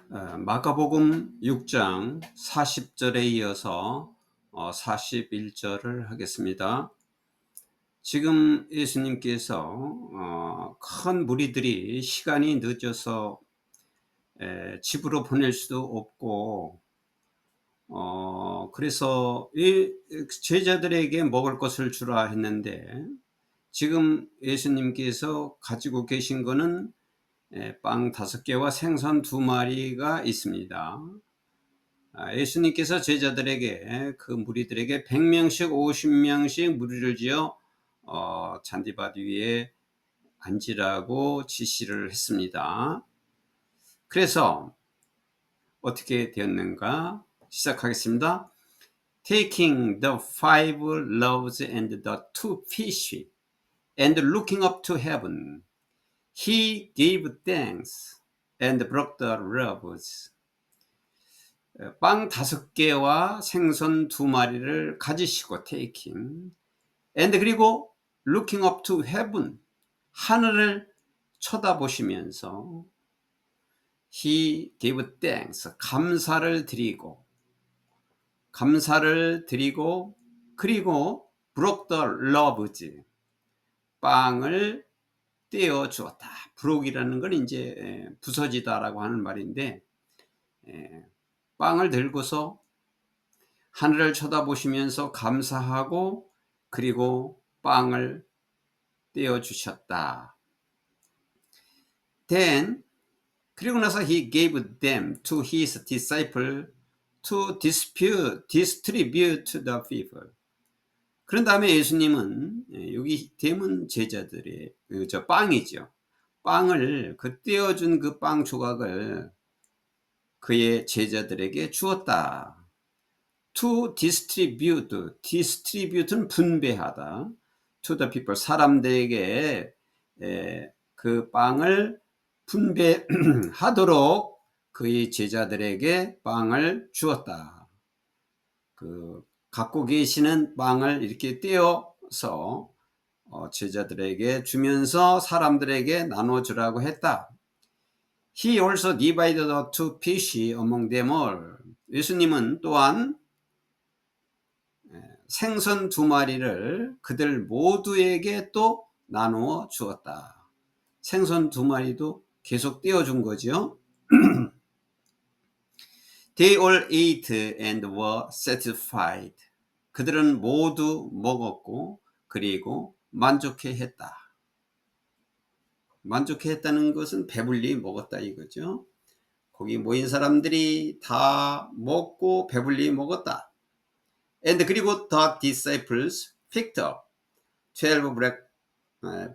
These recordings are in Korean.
마가복음 6장 40절에 이어서 41절을 하겠습니다. 지금 예수님께서 큰 무리들이 시간이 늦어서 집으로 보낼 수도 없고 그래서 이 제자들에게 먹을 것을 주라 했는데, 지금 예수님께서 가지고 계신 거는 빵 5개와 생선 2마리가 있습니다. 예수님께서 제자들에게, 그 무리들에게 100명씩 50명씩 무리를 지어 잔디밭 위에 앉으라고 지시를 했습니다. 그래서 어떻게 되었는가 시작하겠습니다. Taking the 5 loaves and the 2 fish and looking up to heaven, he gave thanks and broke the loaves. 빵 5개와 생선 2마리를 가지시고 taking, and 그리고 looking up to heaven, 하늘을 쳐다보시면서 he gave thanks, 감사를 드리고 그리고 broke the loaves, 빵을 떼어 주었다. broke이라는 건 이제 부서지다라고 하는 말인데, 빵을 들고서 하늘을 쳐다보시면서 감사하고 그리고 빵을 떼어 주셨다. Then, 그리고 나서 he gave them to his disciple to distribute to the people. 그런 다음에 예수님은 여기 대문 제자들의 빵이죠. 빵을 떼어준 그 빵 조각을 그의 제자들에게 주었다. To distribute는 분배하다. To the people, 사람들에게 그 빵을 분배하도록 그의 제자들에게 빵을 주었다. 갖고 계시는 빵을 이렇게 떼어서 제자들에게 주면서 사람들에게 나눠주라고 했다. He also divided the 2 fish among them all. 예수님은 또한 생선 2마리를 그들 모두에게 또 나누어 주었다. 생선 2마리도 계속 떼어준 거죠. They all ate and were satisfied. 그들은 모두 먹었고 그리고 만족해했다. 만족해했다는 것은 배불리 먹었다 이거죠. 거기 모인 사람들이 다 먹고 배불리 먹었다. And 그리고 the disciples picked up 12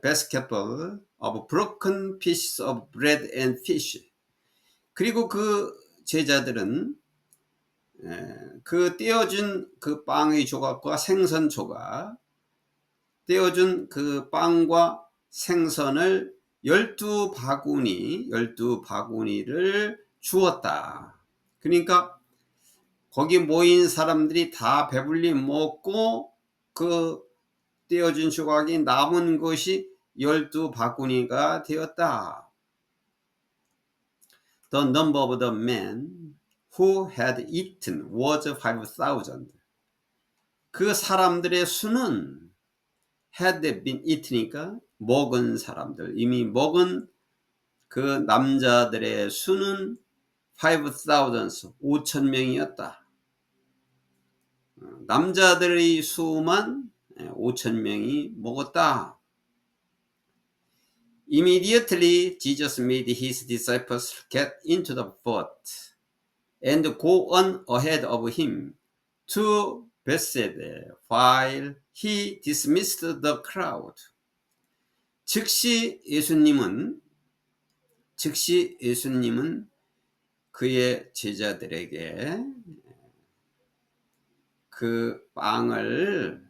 basketfuls of broken pieces of bread and fish. 그리고 그 제자들은 그 떼어준 그 빵의 조각과 생선 조각, 떼어준 그 빵과 생선을 12바구니를 주었다. 그러니까 거기 모인 사람들이 다 배불리 먹고 그 떼어준 조각이 남은 것이 12바구니가 되었다. The number of the men who had eaten was 5,000. 그 사람들의 수는 had been eaten이니까 먹은 사람들, 이미 먹은 그 남자들의 수는 5,000, 5,000명이었다. 남자들의 수만 5,000명이 먹었다. Immediately Jesus made his disciples get into the boat and go on ahead of him to Bethsaida while he dismissed the crowd. 즉시 예수님은 그의 제자들에게 그 빵을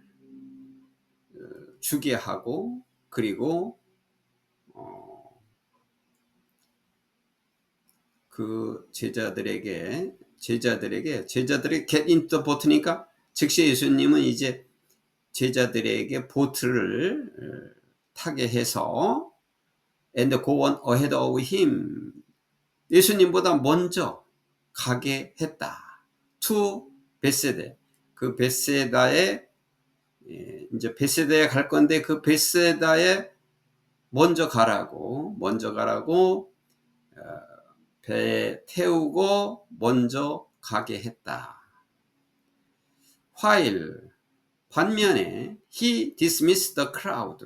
주게 하고 그리고 그 제자들에게 get into the boat니까 즉시 예수님은 이제 제자들에게 보트를 타게 해서 and go on ahead of him, 예수님보다 먼저 가게 했다. to 베세다. 그 베세다에 이제 베세다에 갈 건데 그 베세다에 먼저 가라고 배 태우고 먼저 가게 했다. while 반면에 he dismissed the crowd.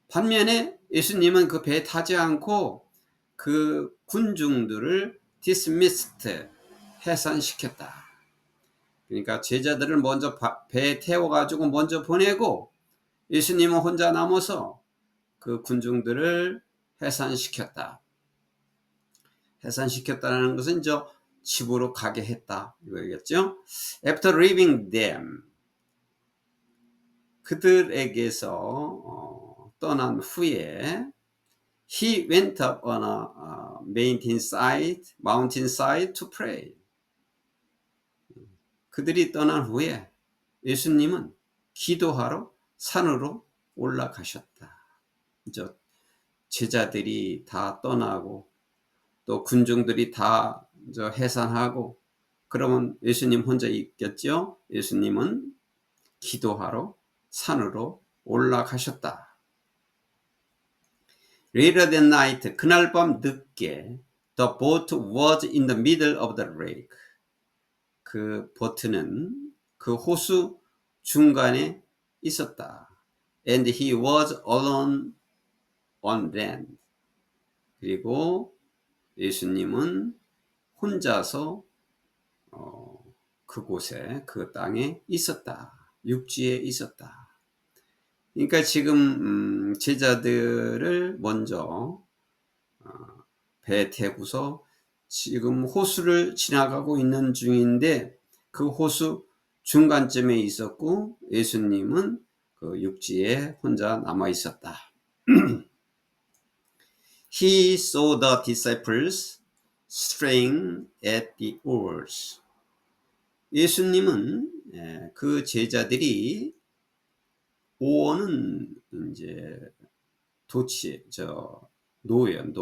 반면에 예수님은 그 배에 타지 않고 그 군중들을 dismissed 해산시켰다. 그러니까 제자들을 먼저 배에 태워가지고 먼저 보내고 예수님은 혼자 남아서 그 군중들을 해산시켰다. 해산시켰다는 것은 이제 집으로 가게 했다 이거겠죠. After leaving them, 그들에게서 떠난 후에 he went up on a mountainside to pray. 그들이 떠난 후에 예수님은 기도하러 산으로 올라가셨다. 이제 제자들이 다 떠나고 또 군중들이 다 해산하고 그러면 예수님 혼자 있겠죠. 예수님은 기도하러 산으로 올라가셨다. Later that night, 그날 밤 늦게 the boat was in the middle of the lake. 그 보트는 그 호수 중간에 있었다. And he was alone on land. 그리고 예수님은 혼자서 그곳에 그 땅에 있었다. 육지에 있었다. 그러니까 지금 제자들을 먼저 배에 태우고서 지금 호수를 지나가고 있는 중인데 그 호수 중간쯤에 있었고 예수님은 그 육지에 혼자 남아 있었다. He saw the disciples straying at the oars. 예수님은 그 제자들이 오어는 이제 노를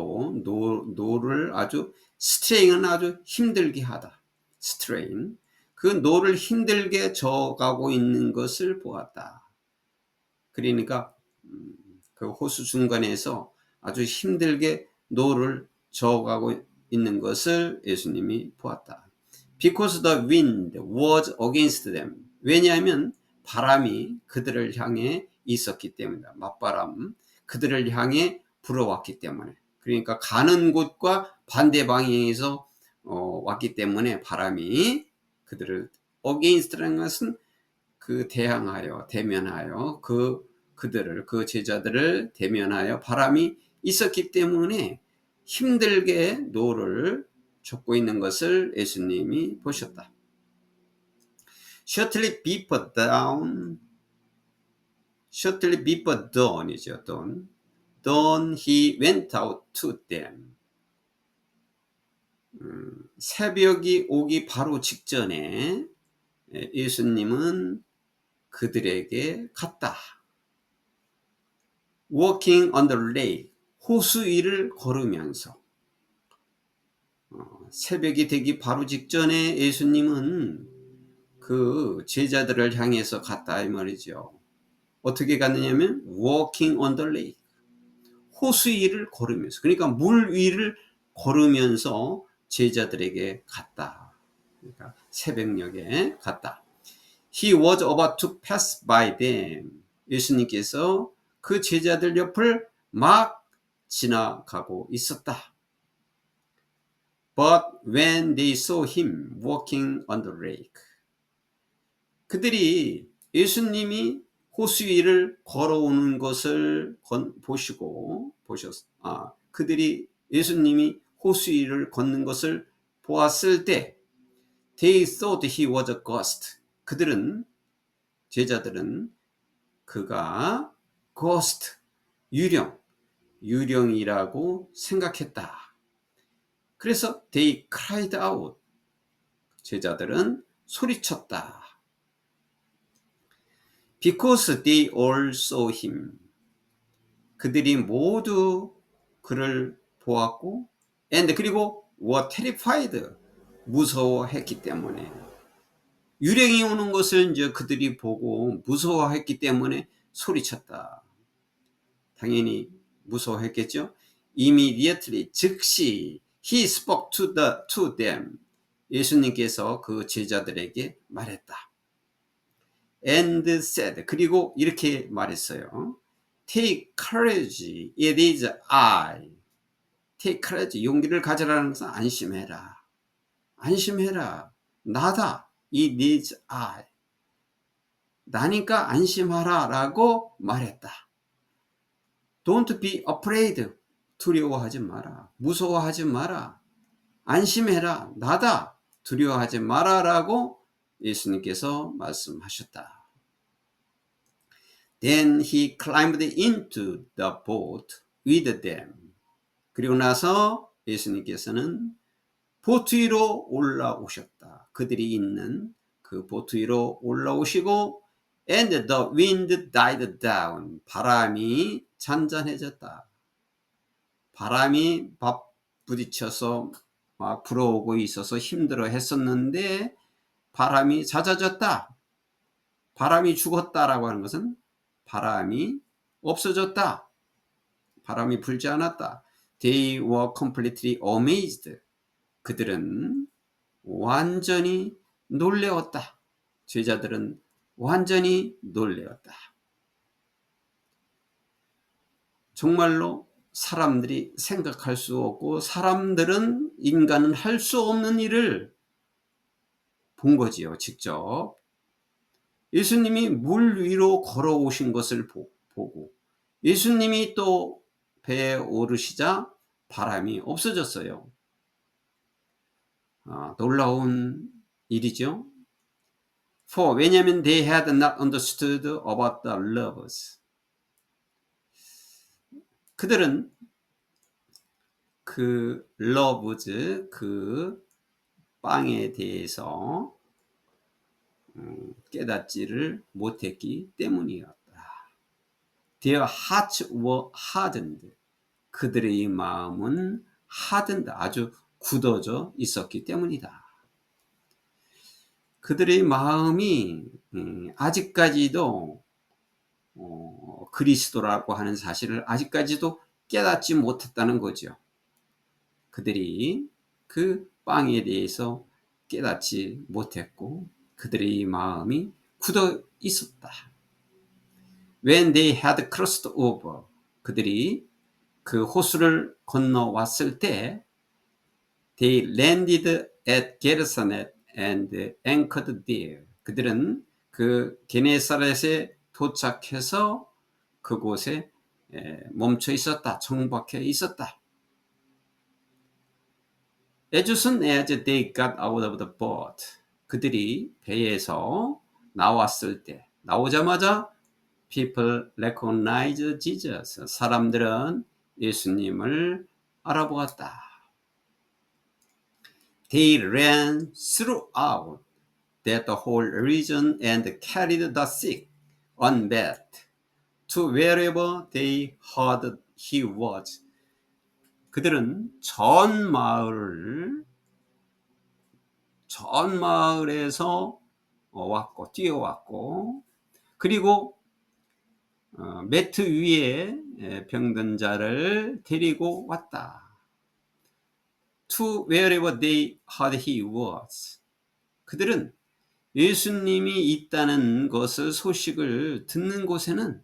아주 스트레인은 아주 힘들게 하다. 스트레인. 그 노를 힘들게 저어가고 있는 것을 보았다. 그러니까 그 호수 중간에서 아주 힘들게 노를 저어가고 있는 것을 예수님이 보았다. Because the wind was against them. 왜냐하면 바람이 그들을 향해 있었기 때문이다. 맞바람. 그들을 향해 불어왔기 때문에. 그러니까 가는 곳과 반대 방향에서 왔기 때문에 바람이 그들을 against라는 것은 그 대면하여 그들을 그 제자들을 대면하여 바람이 있었기 때문에 힘들게 노를 젓고 있는 것을 예수님이 보셨다. Shortly before dawn이죠. dawn he went out to them. 새벽이 오기 바로 직전에 예수님은 그들에게 갔다. Walking on the lake, 호수 위를 걸으면서 새벽이 되기 바로 직전에 예수님은 그 제자들을 향해서 갔다 이 말이죠. 어떻게 갔느냐면 walking on the lake, 호수 위를 걸으면서, 그러니까 물 위를 걸으면서 제자들에게 갔다. 그러니까 새벽녘에 갔다. He was about to pass by them. 예수님께서 그 제자들 옆을 막 지나가고 있었다. But when they saw him walking on the lake, 그들이 예수님이 호수 위를 걸어오는 것을 그들이 예수님이 호수 위를 걷는 것을 보았을 때 they thought he was a ghost. 제자들은 그가 ghost, 유령이라고 생각했다. 그래서 they cried out. 제자들은 소리쳤다. Because they all saw him. 그들이 모두 그를 보았고, and 그리고 were terrified. 무서워했기 때문에. 유령이 오는 것을 이제 그들이 보고 무서워했기 때문에 소리쳤다. 당연히 무서워했겠죠. Immediately, 즉시 he spoke to them. 예수님께서 그 제자들에게 말했다. And said, 그리고 이렇게 말했어요. Take courage, it is I. Take courage, 용기를 가져라는 것은 안심해라. 안심해라. 나다. It is I. 나니까 안심하라 라고 말했다. Don't be afraid. 두려워하지 마라. 무서워하지 마라. 안심해라. 나다. 두려워하지 마라 라고 예수님께서 말씀하셨다. Then he climbed into the boat with them. 그리고 나서 예수님께서는 보트 위로 올라오셨다. 그들이 있는 그 보트 위로 올라오시고 and the wind died down. 바람이 잔잔해졌다. 바람이 부딪혀서 막 불어오고 있어서 힘들어 했었는데 바람이 잦아졌다. 바람이 죽었다라고 하는 것은 바람이 없어졌다. 바람이 불지 않았다. They were completely amazed. 그들은 완전히 놀래었다. 제자들은 완전히 놀래었다. 정말로 사람들이 생각할 수 없고 사람들은 인간은 할 수 없는 일을 본 거지요. 직접 예수님이 물 위로 걸어오신 것을 보고 예수님이 또 배에 오르시자 바람이 없어졌어요. 놀라운 일이죠. For 왜냐하면 they had not understood about the lovers. 그들은 그 lovers, 그 빵에 대해서 깨닫지를 못했기 때문이었다. Their hearts were hardened. 그들의 마음은 hardened, 아주 굳어져 있었기 때문이다. 그들의 마음이 아직까지도 그리스도라고 하는 사실을 아직까지도 깨닫지 못했다는 거죠. 그들이 그 빵에 대해서 깨닫지 못했고 그들의 마음이 굳어 있었다. When they had crossed over, 그들이 그 호수를 건너왔을 때 they landed at Gennesaret and anchored there. 그들은 그 게네사렛에 도착해서 그곳에 멈춰 있었다. 정박해 있었다. As soon as they got out of the boat, 그들이 배에서 나왔을 때, 나오자마자 people recognized Jesus. 사람들은 예수님을 알아보았다. They ran throughout that whole region and carried the sick on bed to wherever they heard he was. 그들은 전 마을에서 왔고 뛰어왔고 그리고 매트 위에 병든 자를 데리고 왔다. To wherever they heard he was. 그들은 예수님이 있다는 것을 소식을 듣는 곳에는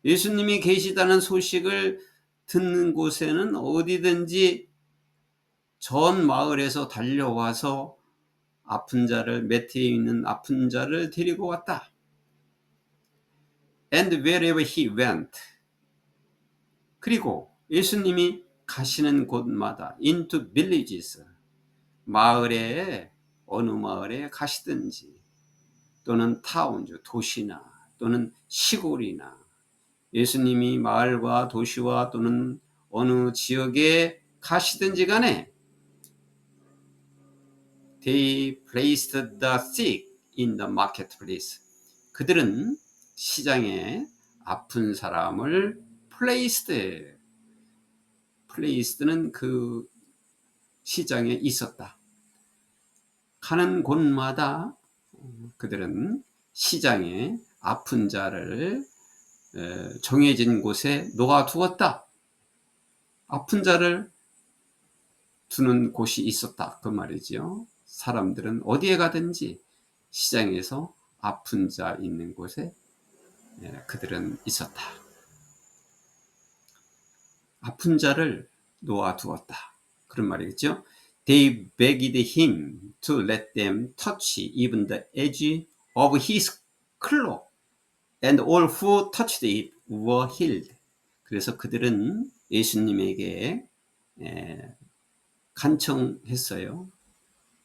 예수님이 계시다는 소식을 듣는 곳에는 어디든지 전 마을에서 달려와서 아픈 자를 매트에 있는 아픈 자를 데리고 왔다. And wherever he went. 그리고 예수님이 가시는 곳마다 into villages. 마을에 어느 마을에 가시든지 또는 타운즈 도시나 또는 시골이나 예수님이 마을과 도시와 또는 어느 지역에 가시든지 간에 They placed the sick in the marketplace. 그들은 시장에 아픈 사람을 placed는 그 시장에 있었다. 가는 곳마다 그들은 시장에 아픈 자를 정해진 곳에 놓아두었다. 아픈 자를 두는 곳이 있었다. 그 말이죠. 사람들은 어디에 가든지 시장에서 아픈 자 있는 곳에 그들은 있었다. 아픈 자를 놓아두었다. 그런 말이겠죠. They begged him to let them touch even the edge of his cloak, and all who touched it were healed. 그래서 그들은 예수님에게 간청했어요.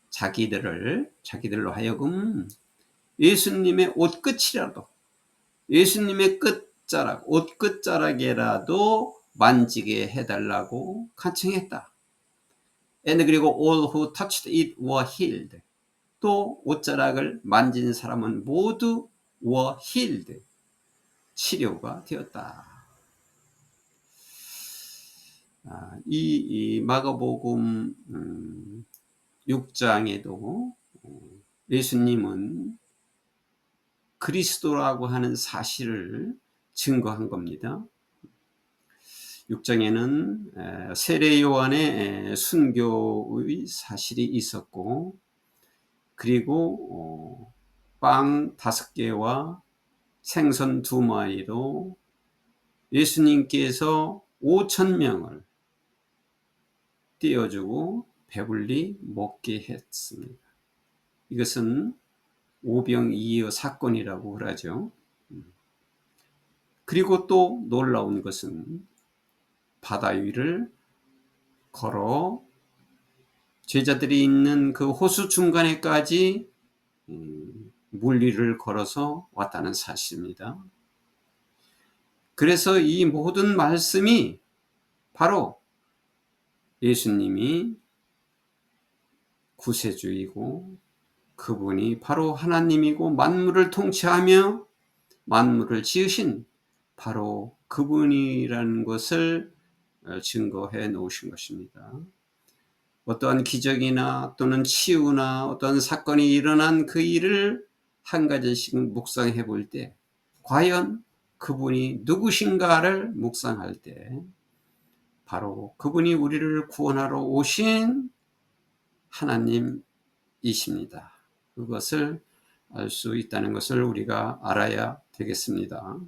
자기들로 하여금 예수님의 옷끝이라도, 예수님의 옷끝자락이라도 만지게 해달라고 간청했다. And 그리고 all who touched it were healed. 또 옷자락을 만진 사람은 모두 were healed. 치료가 되었다. 이 마가복음 6장에도 예수님은 그리스도라고 하는 사실을 증거한 겁니다. 6장에는 세례 요한의 순교의 사실이 있었고, 그리고 빵 5개와 생선 2마리로 예수님께서 5,000명을 띄워주고 배불리 먹게 했습니다. 이것은 오병이어 사건이라고 그러죠. 그리고 또 놀라운 것은 바다 위를 걸어 제자들이 있는 그 호수 중간에까지 물 위를 걸어서 왔다는 사실입니다. 그래서 이 모든 말씀이 바로 예수님이 구세주이고 그분이 바로 하나님이고 만물을 통치하며 만물을 지으신 바로 그분이라는 것을 증거해 놓으신 것입니다. 어떠한 기적이나 또는 치유나 어떤 사건이 일어난 그 일을 한 가지씩 묵상해 볼 때 과연 그분이 누구신가를 묵상할 때 바로 그분이 우리를 구원하러 오신 하나님이십니다. 그것을 알 수 있다는 것을 우리가 알아야 되겠습니다.